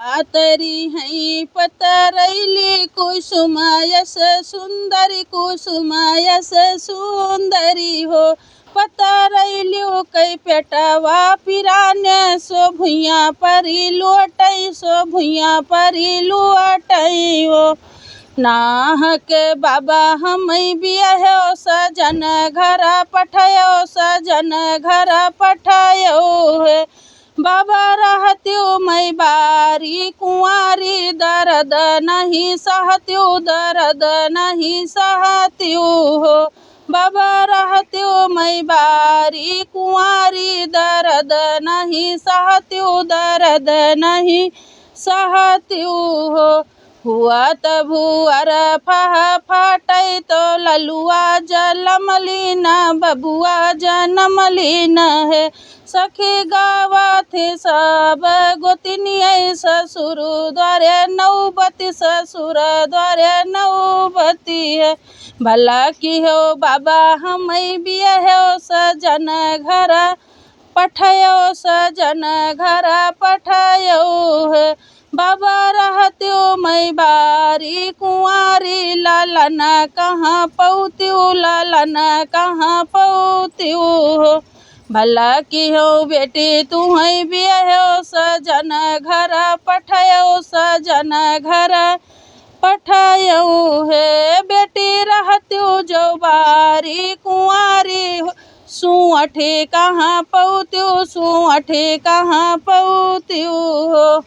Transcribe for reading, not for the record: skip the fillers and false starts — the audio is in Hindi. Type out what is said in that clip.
आतरी है पतरैली कुसुमायस सुंदरी कुसुमायस सुंदरी हो पतरैल्यू कई पेटवा पिराने सो भुइया परी लोटई सो भुइया परी लोटई हो नाहक बाबा हम बियाहो सजन घर पठयो सजन घर पठयो है बाबा रहत्यो मैं बारी कुंवारी दर्द नहीं सहत्यो दर्द नहीं सहत्यो हो बाबा रहत्यो मैं बारी कुंवारी दर्द नहीं सहत्यो दर्द नहीं सहत्यो हो हुआ त भुअर फह फटै तो ललुआ जलम लीना बबुआ जनम लीन है सखी गावा थे सब गोतिनिय ससुर द्वारे नौबती ससुर द्वारे नौबती है भला की हो बाबा हम बियाहो सजन घर पठयो सजन घर पठयो है बाबा रहत्यो मैं बारी कुंवारी लालन कहाँ पौत्यो लालन कहाँ पौत्यो हो भला की हो बेटी तुम्हें बियाहो सजन घर पठयो सजन घर पठयो है बेटी रहत्यो जो बारी कुंवारी सुअठे कहाँ पौत्यो सुअठे कहाँ पौत्यो हो।